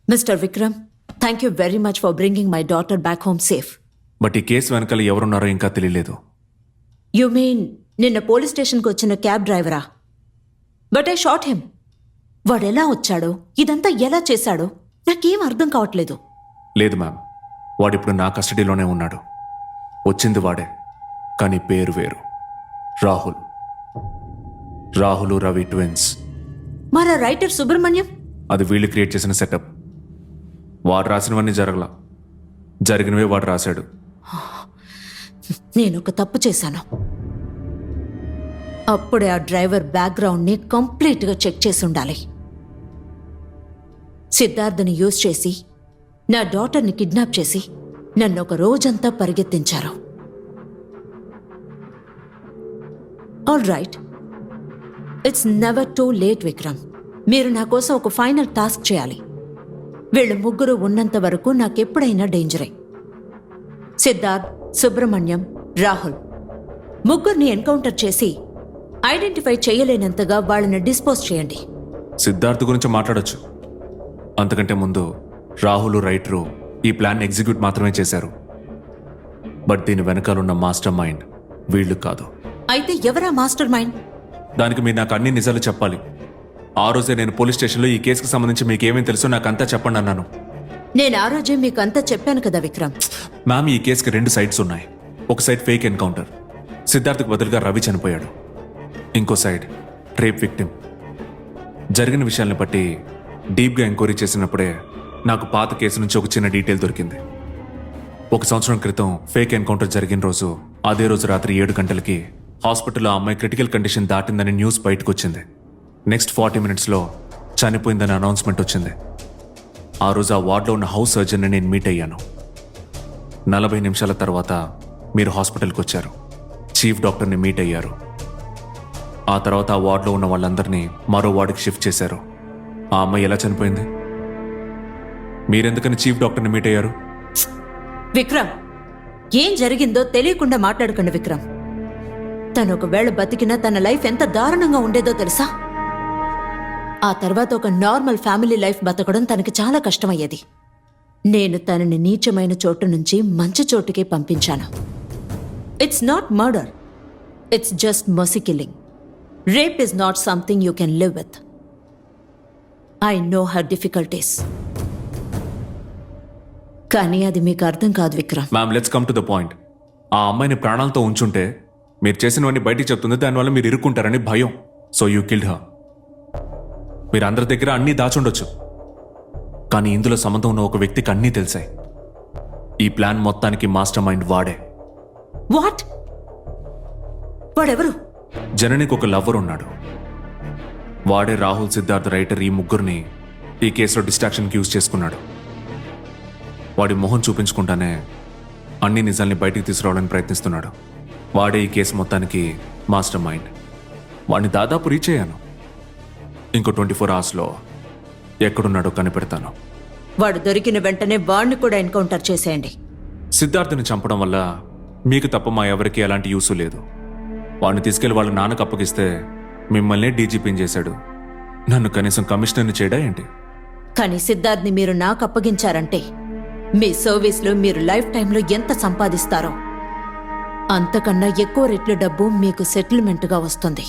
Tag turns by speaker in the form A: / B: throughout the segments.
A: Mister Vikram, thank you very much for bringing my daughter back home safe.
B: But ఈ case వెనకాల ఎవరున్నారో ఇంకా తెలియలేదు.
A: యు మీన్ నిన్న పోలీస్ స్టేషన్కి వచ్చిన క్యాబ్ డ్రైవరా? But I shot him. వాడెలా వచ్చాడో, ఇదంతా ఎలా చేశాడో నాకేం అర్థం కావట్లేదు.
B: లేదు మ్యామ్, వాడిప్పుడు నా కస్టడీలోనే ఉన్నాడు. వచ్చింది వాడే, కానీ పేరు వేరు. రాహుల్. రాహుల్ రవి ట్విన్స్.
A: మరా రైటర్ సుబ్రహ్మణ్యం?
B: అది వీళ్ళు క్రియేట్ చేసిన సెటప్. వాడు రాసినవన్నీ జరగలా, జరిగినవే వాడు రాశాడు.
A: నేను ఒక తప్పు చేశాను. అప్పుడే ఆ డ్రైవర్ బ్యాక్గ్రౌండ్ని కంప్లీట్గా చెక్ చేసి ఉండాలి. సిద్ధార్థని యూజ్ చేసి నా డాటర్ని కిడ్నాప్ చేసి నన్ను ఒక రోజంతా పరిగెత్తించారు. All right, it's never too late Vikram. మీరు నా కోసం ఒక ఫైనల్ టాస్క్ చేయాలి. వీళ్ళు ముగ్గురు ఉన్నంత వరకు నాకెప్పుడైనా డేంజరే. సిద్ధార్థ్, సుబ్రహ్మణ్యం, రాహుల్ ముగ్గురిని ఎన్కౌంటర్ చేసి ఐడెంటిఫై చేయలేనంతగా వాళ్ళని డిస్పోజ్ చేయండి.
B: సిద్ధార్థ్ గురించి మాట్లాడొచ్చు. అంతకంటే ముందు రాహుల్ రైటరు ఈ ప్లాన్ ఎగ్జిక్యూట్ మాత్రమే చేశారు. బట్ దీని వెనకాలన్న మాస్టర్ మైండ్ వీళ్ళు కాదు.
A: అయితే ఎవరా మాస్టర్ మైండ్?
B: దానికి మీరు నాకు అన్ని నిజాలు చెప్పాలి. ఆ రోజే నేను పోలీస్ స్టేషన్లో ఈ కేసుకు సంబంధించి మీకు ఏమేమి తెలుసో నాకు అంతా చెప్పండి అన్నాను.
A: నేను ఆ రోజే మీకు అంతా చెప్పాను కదా విక్రమ్.
B: మ్యామ్, ఈ కేసుకి 2 సైడ్స్ ఉన్నాయి. ఒక సైడ్ ఫేక్ ఎన్కౌంటర్, సిద్ధార్థ్కి బదులుగా రవి చనిపోయాడు. ఇంకో సైడ్ రేప్ విక్టిమ్. జరిగిన విషయాన్ని బట్టి డీప్గా ఎంక్వైరీ చేసినప్పుడే నాకు పాత కేసు నుంచి ఒక చిన్న డీటెయిల్ దొరికింది. 1 సంవత్సరం క్రితం ఫేక్ ఎన్కౌంటర్ జరిగిన రోజు, అదే రోజు రాత్రి 7 గంటలకి హాస్పిటల్లో ఆ అమ్మాయి క్రిటికల్ కండిషన్ దాటిందని న్యూస్ బయటకు వచ్చింది. నెక్స్ట్ 40 మినిట్స్లో చనిపోయిందని అనౌన్స్మెంట్ వచ్చింది. ఆ రోజు ఆ వార్డులో ఉన్న హౌస్ సర్జన్ని నేను మీట్ అయ్యాను. 40 నిమిషాల తర్వాత మీరు హాస్పిటల్కి వచ్చారు. చీఫ్ డాక్టర్ని మీట్ అయ్యారు. ఆ తర్వాత ఆ వార్డులో ఉన్న వాళ్ళందరినీ మరో వార్డుకి షిఫ్ట్ చేశారు. ఆ అమ్మాయి ఎలా చనిపోయింది? మీరెందుకని చీఫ్ డాక్టర్ని మీట్ అయ్యారు?
A: విక్రమ్, ఏం జరిగిందో తెలియకుండా మాట్లాడకండి విక్రమ్. తను ఒకవేళ బతికినా తన లైఫ్ ఎంత దారుణంగా ఉండేదో తెలుసా? ఆ తర్వాత ఒక నార్మల్ ఫ్యామిలీ లైఫ్ బతకడం తనకి చాలా కష్టమయ్యేది. నేను తనని నీచమైన చోటు నుంచి మంచి చోటుకే పంపించాను. It's not murder, it's just mercy killing. Rape is not something you can live with. I know her difficulties. కానీ అది మీకు అర్థం కాదు Vikram.
B: Ma'am, let's come to the point. ఆ అమ్మాయిని ప్రాణాలతో ఉంచుంటే మీరు చేసినవన్నీ బయటికి చెప్తుంది, దానివల్ల మీరు ఇరుక్కుంటారని భయం. So you killed her. మీరు అందరి దగ్గర అన్నీ దాచుండొచ్చు, కానీ ఇందులో సంబంధం ఉన్న ఒక వ్యక్తికి అన్నీ తెలిసాయి. ఈ ప్లాన్ మొత్తానికి మాస్టర్ మైండ్ వాడే.
A: వాట్? వాడెవరు?
B: జననికి ఒక లవ్వర్ ఉన్నాడు. వాడే రాహుల్, సిద్ధార్థ్, రైటర్ ఈ ముగ్గురిని ఈ కేసులో డిస్ట్రాక్షన్కి యూజ్ చేసుకున్నాడు. వాడి మొహం చూపించుకుంటానే అన్ని నిజాల్ని బయటికి తీసుకురావడానికి ప్రయత్నిస్తున్నాడు. వాడే ఈ కేసు మొత్తానికి మాస్టర్ మైండ్. వాడిని దాదాపు రీచ్ అయ్యాను. ఇంకో 24 అవర్స్లో ఎక్కడున్నాడో కనిపెడతాను.
A: వాడు దొరికిన వెంటనే వాడిని కూడా ఎన్కౌంటర్ చేసేయండి.
B: సిద్ధార్థని చంపడం వల్ల మీకు తప్ప మా ఎవరికి ఎలాంటి యూసు లేదు. వాడిని తీసుకెళ్లి వాళ్ళ నాన్నకు అప్పగిస్తే మిమ్మల్ని డీజీపీని చేశాడు. నన్ను కనీసం కమిషనర్ని చేయడా ఏంటి?
A: కానీ సిద్ధార్థ్ని మీరు నాకు అప్పగించారంటే మీ సర్వీస్లో మీరు లైఫ్ టైంలో ఎంత సంపాదిస్తారో అంతకన్నా ఎక్కువ రెట్ల డబ్బు మీకు సెటిల్మెంట్గా వస్తుంది.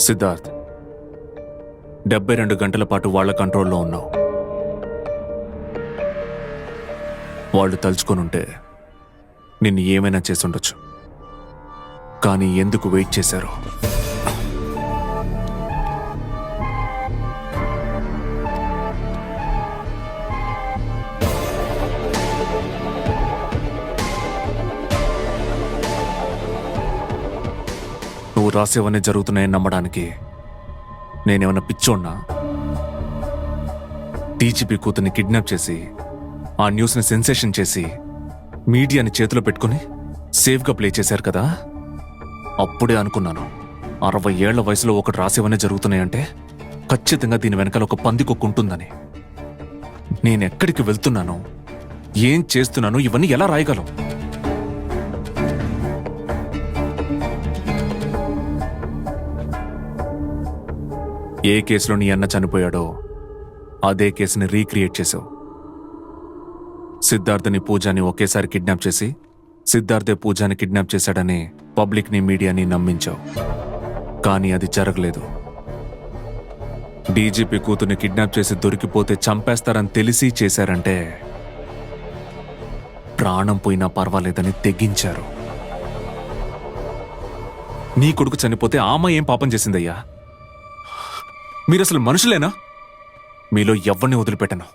B: సిద్ధార్థ్, 72 గంటల పాటు వాళ్ళ కంట్రోల్లో ఉన్నావు. వాళ్ళు తలుచుకొనుంటే నిన్ను ఏమైనా చేసుండొచ్చు. కానీ ఎందుకు వెయిట్ చేశారో? రాసేవన్నీ జరుగుతున్నాయని నమ్మడానికి నేనేమన్నా పిచ్చోడ్నా? డీజీపీ కూతుర్ని కిడ్నాప్ చేసి ఆ న్యూస్ని సెన్సేషన్ చేసి మీడియాని చేతిలో పెట్టుకుని సేఫ్గా ప్లే చేశారు కదా. అప్పుడే అనుకున్నాను 60 ఏళ్ల వయసులో ఒకటి రాసేవన్నీ జరుగుతున్నాయంటే ఖచ్చితంగా దీని వెనకాల ఒక పందికొక్కు ఉంటుందని. నేనెక్కడికి వెళ్తున్నాను, ఏం చేస్తున్నాను, ఇవన్నీ ఎలా రాయగలం? ఏ కేసులో నీ అన్న చనిపోయాడో అదే కేసుని రీక్రియేట్ చేశావు. సిద్ధార్థని పూజాని ఒకేసారి కిడ్నాప్ చేసి సిద్ధార్థే పూజాని కిడ్నాప్ చేశాడని పబ్లిక్ని మీడియాని నమ్మించావు. కానీ అది జరగలేదు. డీజీపీ కూతుర్ని కిడ్నాప్ చేసి దొరికిపోతే చంపేస్తారని తెలిసి చేశారంటే ప్రాణం పోయినా పర్వాలేదని తెగించారు. నీ కొడుకు చనిపోతే ఆమె ఏం పాపం చేసిందయ్యా? మీరసలు మనుషులేనా? మీలో ఎవ్వరిని వదిలిపెట్టను.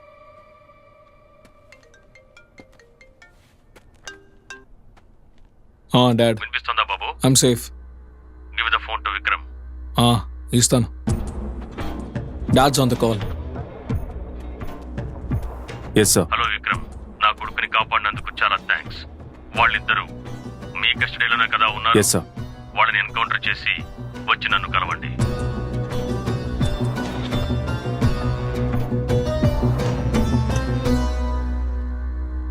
C: డాడ్
D: వినిపిస్తుందా బాబు?
C: I'm safe.
D: Give the phone to Vikram.
C: ఇస్తాను. Dad's on the call.
B: Yes sir.
D: Hello Vikram, నా కొడుకుని కాపాడినందుకు చాలా థ్యాంక్స్. వాళ్ళిద్దరూ మీ కస్టడీలోనే కదా ఉన్నారు.
B: Yes sir.
D: వాళ్ళని ఎన్కౌంటర్ చేసి వచ్చి నన్ను కలవండి.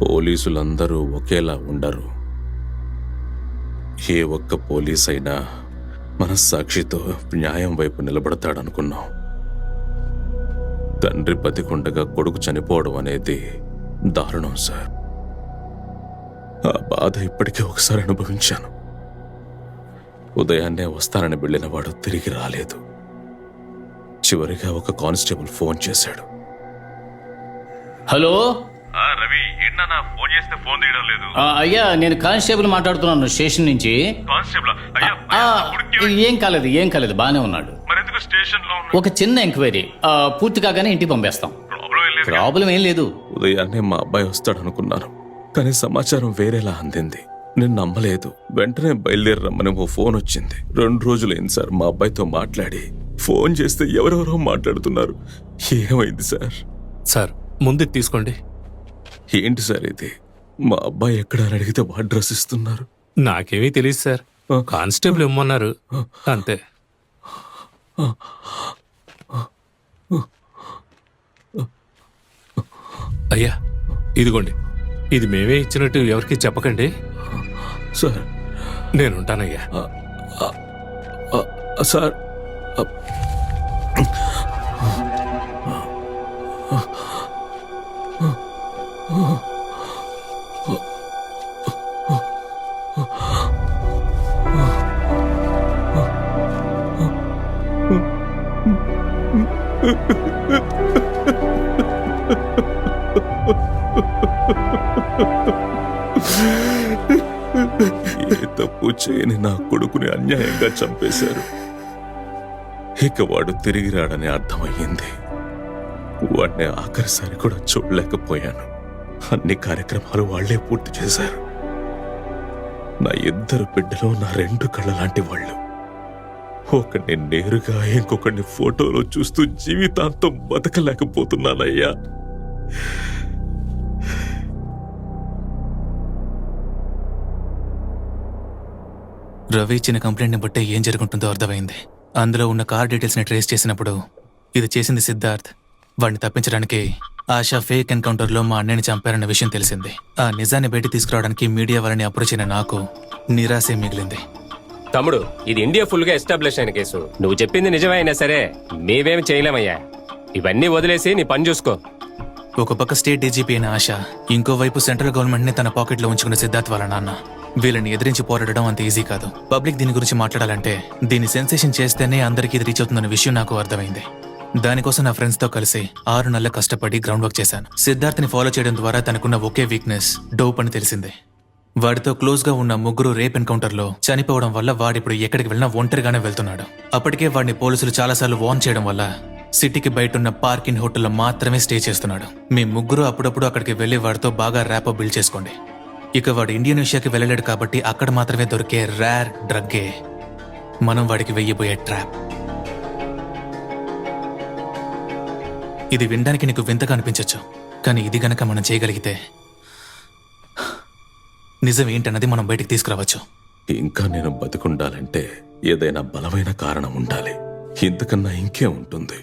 E: పోలీసులందరూ ఒకేలా ఉండరు. ఏ ఒక్క పోలీస్ అయినా మనస్సాక్షితో న్యాయం వైపు నిలబడతాడనుకున్నాం. తండ్రి బతికుండగా కొడుకు చనిపోవడం అనేది దారుణం సార్. ఆ బాధ ఇప్పటికే ఒకసారి అనుభవించాను. ఉదయాన్నే వస్తానని వెళ్ళిన వాడు తిరిగి రాలేదు. చివరిగా ఒక కానిస్టేబుల్ ఫోన్ చేశాడు.
F: హలో
D: రవి, ఏంటన్నా ఫోన్ చేస్తే ఫోన్ తీయడం లేదు?
F: అయ్యా, నేను కానిస్టేబుల్ మాట్లాడుతున్నాను స్టేషన్ నుంచి.
D: కానిస్టేబుల్ అయ్యా,
F: ఏం కాలేదు బానే ఉన్నాడు.
D: మరెందుకు స్టేషన్ లో
F: ఒక చిన్న ఎంక్వైరీ పూర్తి కాగానే ఇంటికి పంపేస్తాం. ప్రాబ్లం ఏం లేదు.
E: ఉదయాన్నే మా అబ్బాయి వస్తాడనుకున్నాను, కానీ సమాచారం వేరేలా అందింది. నేను నమ్మలేదు. వెంటనే బయలుదేరి రమ్మని ఓ ఫోన్ వచ్చింది. 2 రోజులైంది సార్ మా అబ్బాయితో మాట్లాడి. ఫోన్ చేస్తే ఎవరెవరో మాట్లాడుతున్నారు. ఏమైంది సార్?
G: సార్ ముందు తీసుకోండి.
E: ఏంటి సార్ ఇది? మా అబ్బాయి ఎక్కడ అని అడిగితే అడ్రస్ ఇస్తున్నారు.
G: నాకేమీ తెలియదు సార్. కానిస్టేబుల్ ఇమ్మన్నారు అంతే. అయ్యా ఇదిగోండి, ఇది మేమే ఇచ్చినట్టు ఎవరికి చెప్పకండి
E: సార్.
G: నేనుంటానయ్యా.
E: సార్ ఏ తప్పు చేయని నా కొడుకుని అన్యాయంగా చంపేశారు. ఇక వాడు తిరిగి రాడని అర్థమయ్యింది. వాడిని ఆఖరిసారి కూడా చూడలేకపోయాను. అన్ని కార్యక్రమాలు వాళ్లే పూర్తి చేశారు. నా 2 బిడ్డలు నా 2 కళ్ళ లాంటి వాళ్ళు. ఒకడిని నేరుగా, ఇంకొకడిని ఫోటోలో చూస్తూ జీవితాంతం బతకలేకపోతున్నానయ్యా.
H: రవి ఇచ్చిన కంప్లైంట్ని బట్టే ఏం జరుగుతుందో అర్థమైంది. అందులో ఉన్న కార్ డీటెయిల్స్ని ట్రేస్ చేసినప్పుడు ఇది చేసింది సిద్ధార్థ్. వాడిని తప్పించడానికి ఆశా ఫేక్ ఎన్కౌంటర్లో మా అన్నయ్యని చంపారన్న విషయం తెలిసింది. ఆ నిజాన్ని బయట తీసుకురావడానికి మీడియా వాళ్ళని అప్రోచ్ అయిన నాకు నిరాశే మిగిలింది.
I: తమ్ముడు, ఇది ఇండియా ఫుల్ గా ఎస్టాబ్లిష్ అయిన కేసు. నువ్వు చెప్పింది నిజమే అయినా సరే మేమేమి చేయలేమయ్యా. ఇవన్నీ వదిలేసి నీ పని చూసుకో.
H: ఒక పక్క స్టేట్ డీజీపీ అయిన ఆశ, ఇంకోవైపు సెంట్రల్ గవర్నమెంట్ ని తన పాకెట్లో ఉంచుకున్న సిద్ధార్థ్ వాళ్ళ నాన్న. వీళ్ళని ఎదిరించి పోరాడడం అంత ఈజీ కాదు. పబ్లిక్ దీని గురించి మాట్లాడాలంటే దీన్ని సెన్సేషన్ చేస్తేనే అందరికీ ఇది రీచ్ అవుతుందన్న విషయం నాకు అర్థమైంది. దానికోసం నా ఫ్రెండ్స్ తో కలిసి 6 నెలలు కష్టపడి గ్రౌండ్ వర్క్ చేశాను. సిద్ధార్థ్ని ఫాలో చేయడం ద్వారా తనకున్న ఒకే వీక్నెస్ డోప్ అని తెలిసింది. వాడితో క్లోజ్ గా ఉన్న 3 రేప్ ఎన్కౌంటర్ లో చనిపోవడం వల్ల వాడిప్పుడు ఎక్కడికి వెళ్ళినా ఒంటరిగానే వెళ్తున్నాడు. అప్పటికే వాడిని పోలీసులు చాలాసార్లు వార్న్ చేయడం వల్ల సిటీకి బయట పార్కింగ్ హోటల్లో మాత్రమే స్టే చేస్తున్నాడు. మీ 3 అప్పుడప్పుడు అక్కడికి వెళ్లి వాడితో బాగా ర్యాపో బిల్డ్ చేసుకోండి. ఇక వాడు ఇండోనేషియాకి వెళ్ళలేడు కాబట్టి అక్కడ మాత్రమే దొరికే రేర్ డ్రగ్గే మనం వాడికి వెయ్యబోయే ట్రాప్. ఇది వినడానికి నీకు వింతగా అనిపించవచ్చు, కానీ ఇది గనక మనం చేయగలిగితే నిజం ఏంటన్నది మనం బయటికి తీసుకురావచ్చు.
E: ఇంకా నేను బతికుండాలంటే ఏదైనా బలమైన కారణం ఉండాలి. ఇంతకన్నా ఇంకే ఉంటుంది?